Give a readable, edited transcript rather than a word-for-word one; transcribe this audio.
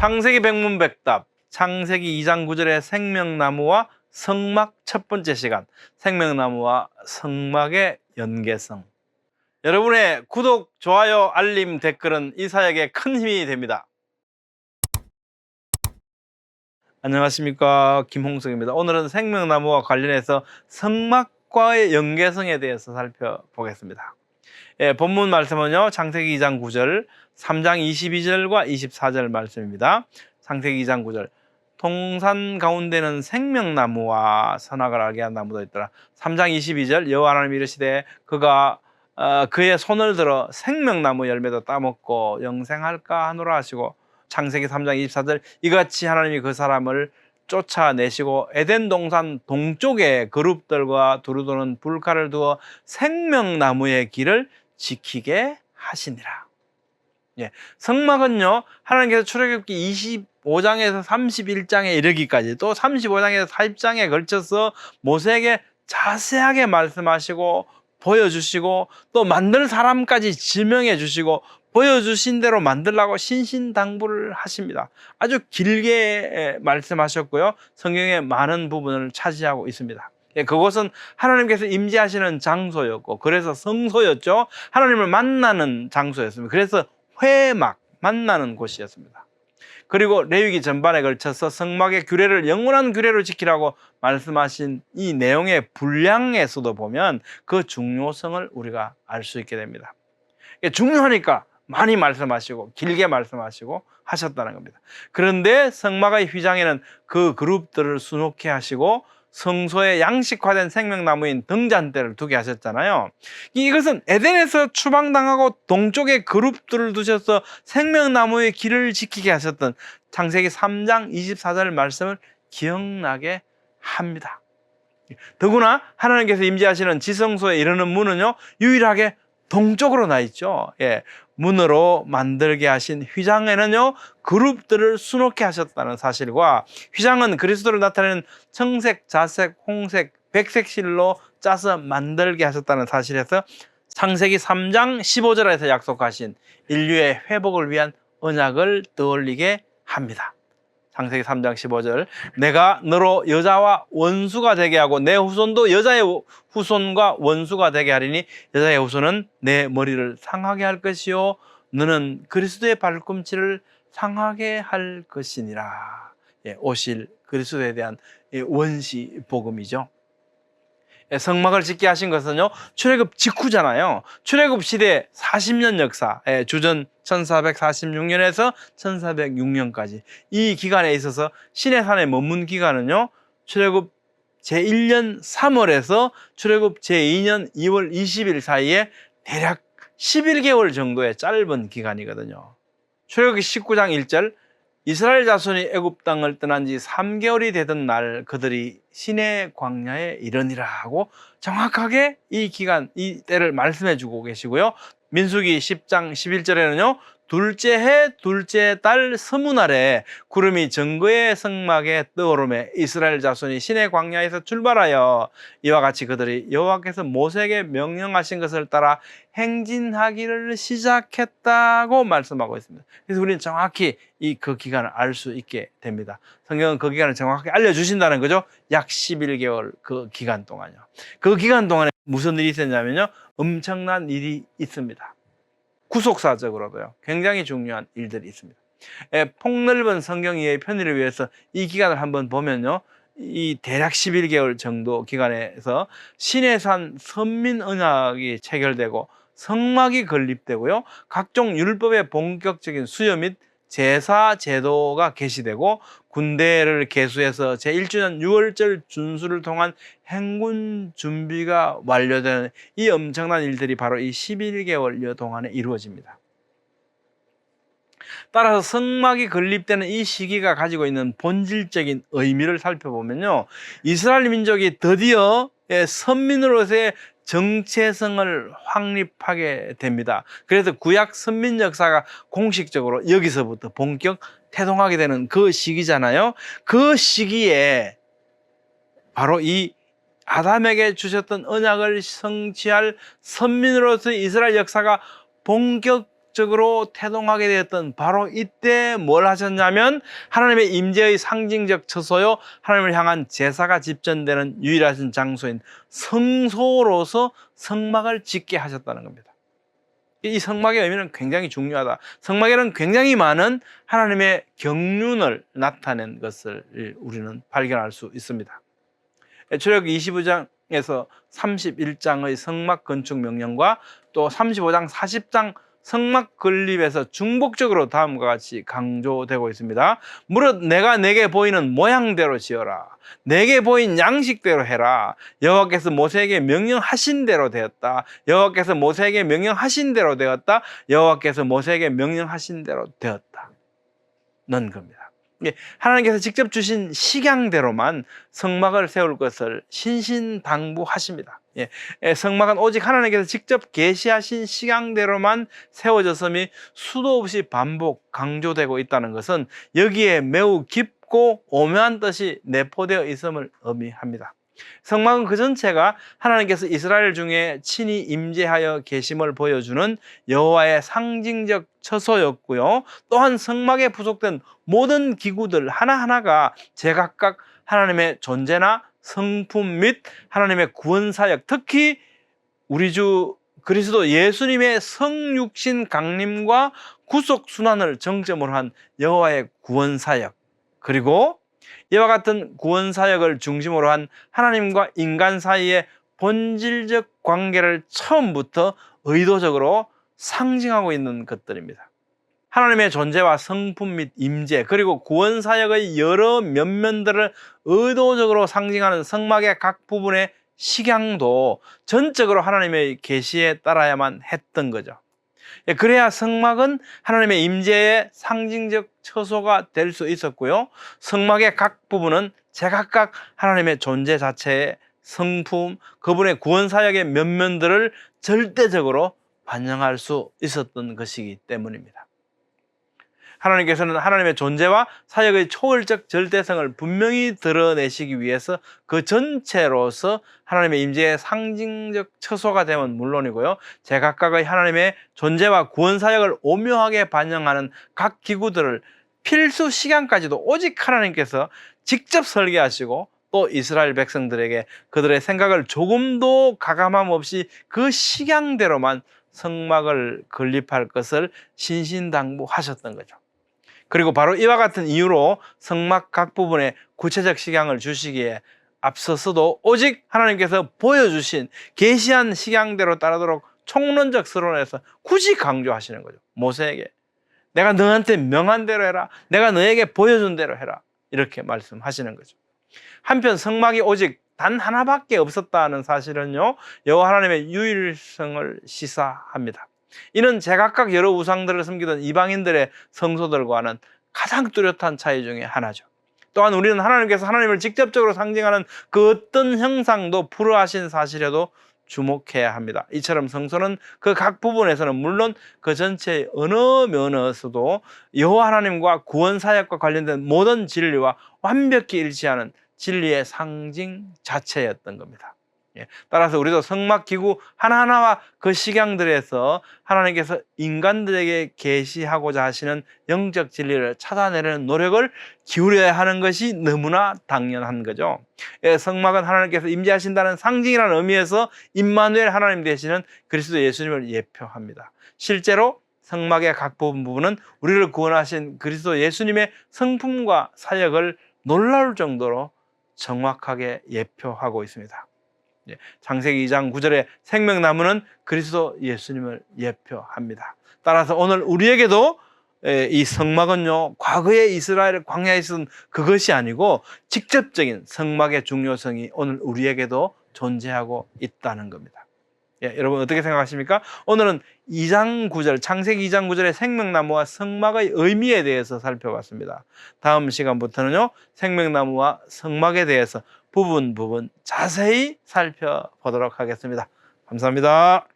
창세기 백문백답, 창세기 2장 9절의 생명나무와 성막 첫 번째 시간, 생명나무와 성막의 연계성. 여러분의 구독, 좋아요, 알림, 댓글은 이 사역에 큰 힘이 됩니다. 안녕하십니까, 김홍석입니다. 오늘은 생명나무와 관련해서 성막과의 연계성에 대해서 살펴보겠습니다. 본문 말씀은요, 창세기 2장 9절, 3장 22절과 24절 말씀입니다. 창세기 2장 9절, 동산 가운데는 생명나무와 선악을 알게 한 나무도 있더라. 3장 22절, 여호와 하나님이 이르시되 그가 그의 손을 들어 생명나무 열매도 따먹고 영생할까 하노라 하시고, 창세기 3장 24절, 이같이 하나님이 그 사람을 쫓아내시고 에덴 동산 동쪽에 그룹들과 두루도는 불칼을 두어 생명나무의 길을 지키게 하시니라. 성막은요, 하나님께서 출애굽기 25장에서 31장에 이르기까지, 또 35장에서 40장에 걸쳐서 모세에게 자세하게 말씀하시고 보여주시고, 또 만들 사람까지 지명해 주시고 보여주신 대로 만들라고 신신당부를 하십니다. 아주 길게 말씀하셨고요, 성경의 많은 부분을 차지하고 있습니다. 그곳은 하나님께서 임재하시는 장소였고, 그래서 성소였죠. 하나님을 만나는 장소였습니다. 그래서 회막, 만나는 곳이었습니다. 그리고 레위기 전반에 걸쳐서 성막의 규례를 영원한 규례로 지키라고 말씀하신 이 내용의 분량에서도 보면 그 중요성을 우리가 알 수 있게 됩니다. 중요하니까 많이 말씀하시고 길게 말씀하시고 하셨다는 겁니다. 그런데 성막의 휘장에는 그 그룹들을 수놓게 하시고 성소에 양식화된 생명나무인 등잔대를 두게 하셨잖아요. 이것은 에덴에서 추방당하고 동쪽에 그룹들을 두셔서 생명나무의 길을 지키게 하셨던 창세기 3장 24절 말씀을 기억나게 합니다. 더구나 하나님께서 임재하시는 지성소에 이르는 문은요, 유일하게 동쪽으로 나 있죠. 문으로 만들게 하신 휘장에는요, 그룹들을 수놓게 하셨다는 사실과, 휘장은 그리스도를 나타내는 청색, 자색, 홍색, 백색 실로 짜서 만들게 하셨다는 사실에서 창세기 3장 15절에서 약속하신 인류의 회복을 위한 언약을 떠올리게 합니다. 창세기 3장 15절, 내가 너로 여자와 원수가 되게 하고 내 후손도 여자의 후손과 원수가 되게 하리니 여자의 후손은 내 머리를 상하게 할 것이요 너는 그리스도의 발꿈치를 상하게 할 것이니라. 오실 그리스도에 대한 원시 복음이죠. 성막을 짓게 하신 것은요, 출애굽 직후잖아요. 출애굽 시대 40년 역사, 주전 1446년에서 1406년까지 이 기간에 있어서 시내산에 머문 기간은요, 출애굽 제1년 3월에서 출애굽 제2년 2월 20일 사이에 대략 11개월 정도의 짧은 기간이거든요. 출애굽기 19장 1절, 이스라엘 자손이 애굽 땅을 떠난 지 3개월이 되던 날 그들이 시내 광야에 이르니라 하고 정확하게 이 기간, 이 때를 말씀해 주고 계시고요. 민수기 10장 11절에는요, 둘째 해 둘째 달 서무날에 구름이 정거의 성막에 떠오르매 이스라엘 자손이 시내 광야에서 출발하여 이와 같이 그들이 여호와께서 모세에게 명령하신 것을 따라 행진하기를 시작했다고 말씀하고 있습니다. 그래서 우리는 정확히 그 기간을 알 수 있게 됩니다. 성경은 그 기간을 정확하게 알려주신다는 거죠. 약 11개월 그 기간 동안요. 그 기간 동안에 무슨 일이 있었냐면요, 엄청난 일이 있습니다. 구속사적으로도요, 굉장히 중요한 일들이 있습니다. 폭넓은 성경 이해의 편의를 위해서 이 기간을 한번 보면요, 이 대략 11개월 정도 기간에서 시내산 선민 언약이 체결되고 성막이 건립되고요, 각종 율법의 본격적인 수요 및 제사 제도가 개시되고 군대를 개수해서 제1주년 6월절 준수를 통한 행군 준비가 완료되는 이 엄청난 일들이 바로 이 11개월여 동안에 이루어집니다. 따라서 성막이 건립되는 이 시기가 가지고 있는 본질적인 의미를 살펴보면요, 이스라엘 민족이 드디어 선민으로서의 정체성을 확립하게 됩니다. 그래서 구약 선민 역사가 공식적으로 여기서부터 본격 태동하게 되는 그 시기잖아요. 그 시기에 바로 이 아담에게 주셨던 언약을 성취할 선민으로서의 이스라엘 역사가 본격 중복적으로 태동하게 되었던 바로 이때 뭘 하셨냐면 하나님의 임재의 상징적 처소요, 하나님을 향한 제사가 집전되는 유일하신 장소인 성소로서 성막을 짓게 하셨다는 겁니다. 이 성막의 의미는 굉장히 중요하다. 성막에는 굉장히 많은 하나님의 경륜을 나타낸 것을 우리는 발견할 수 있습니다. 출애굽 25장에서 31장의 성막 건축 명령과 또 35장 40장 성막 건립에서 중복적으로 다음과 같이 강조되고 있습니다. 무릇 내가 내게 보이는 모양대로 지어라. 내게 보인 양식대로 해라. 여호와께서 모세에게 명령하신 대로 되었다. 여호와께서 모세에게 명령하신 대로 되었다. 여호와께서 모세에게 명령하신 대로 되었다. 는 겁니다. 하나님께서 직접 주신 식양대로만 성막을 세울 것을 신신당부하십니다. 성막은 오직 하나님께서 직접 계시하신 식양대로만 세워졌음이 수도 없이 반복 강조되고 있다는 것은 여기에 매우 깊고 오묘한 뜻이 내포되어 있음을 의미합니다. 성막은 그 전체가 하나님께서 이스라엘 중에 친히 임재하여 계심을 보여주는 여호와의 상징적 처소였고요. 또한 성막에 부속된 모든 기구들 하나하나가 제각각 하나님의 존재나 성품 및 하나님의 구원사역, 특히 우리 주 그리스도 예수님의 성육신 강림과 구속순환을 정점으로 한 여호와의 구원사역, 그리고 이와 같은 구원사역을 중심으로 한 하나님과 인간 사이의 본질적 관계를 처음부터 의도적으로 상징하고 있는 것들입니다. 하나님의 존재와 성품 및 임재, 그리고 구원사역의 여러 면면들을 의도적으로 상징하는 성막의 각 부분의 식양도 전적으로 하나님의 계시에 따라야만 했던 거죠. 그래야 성막은 하나님의 임재의 상징적 처소가 될 수 있었고요. 성막의 각 부분은 제각각 하나님의 존재 자체의 성품, 그분의 구원사역의 면면들을 절대적으로 반영할 수 있었던 것이기 때문입니다. 하나님께서는 하나님의 존재와 사역의 초월적 절대성을 분명히 드러내시기 위해서 그 전체로서 하나님의 임재의 상징적 처소가 되면 물론이고요, 제각각의 하나님의 존재와 구원사역을 오묘하게 반영하는 각 기구들을 필수 시간까지도 오직 하나님께서 직접 설계하시고 또 이스라엘 백성들에게 그들의 생각을 조금도 가감함 없이 그 식양대로만 성막을 건립할 것을 신신당부하셨던 거죠. 그리고 바로 이와 같은 이유로 성막 각 부분에 구체적 식양을 주시기에 앞서서도 오직 하나님께서 보여주신 계시한 식양대로 따르도록 총론적 서론에서 굳이 강조하시는 거죠. 모세에게 내가 너한테 명한 대로 해라, 내가 너에게 보여준 대로 해라, 이렇게 말씀하시는 거죠. 한편 성막이 오직 단 하나밖에 없었다는 사실은요, 여호와 하나님의 유일성을 시사합니다. 이는 제각각 여러 우상들을 섬기던 이방인들의 성소들과는 가장 뚜렷한 차이 중에 하나죠. 또한 우리는 하나님께서 하나님을 직접적으로 상징하는 그 어떤 형상도 불허하신 사실에도 주목해야 합니다. 이처럼 성소는 그 각 부분에서는 물론 그 전체의 어느 면에서도 여호와 하나님과 구원 사역과 관련된 모든 진리와 완벽히 일치하는 진리의 상징 자체였던 겁니다. 따라서 우리도 성막 기구 하나하나와 그 식양들에서 하나님께서 인간들에게 계시하고자 하시는 영적 진리를 찾아내려는 노력을 기울여야 하는 것이 너무나 당연한 거죠. 성막은 하나님께서 임재하신다는 상징이라는 의미에서 임마누엘 하나님 되시는 그리스도 예수님을 예표합니다. 실제로 성막의 각 부분은 우리를 구원하신 그리스도 예수님의 성품과 사역을 놀라울 정도로 정확하게 예표하고 있습니다. 창세기 2장 9절에 생명나무는 그리스도 예수님을 예표합니다. 따라서 오늘 우리에게도 이 성막은요, 과거의 이스라엘 광야에 있었던 그것이 아니고 직접적인 성막의 중요성이 오늘 우리에게도 존재하고 있다는 겁니다. 여러분 어떻게 생각하십니까? 오늘은 2장 9절, 창세기 2장 9절의 생명나무와 성막의 의미에 대해서 살펴봤습니다. 다음 시간부터는요, 생명나무와 성막에 대해서 부분 자세히 살펴보도록 하겠습니다. 감사합니다.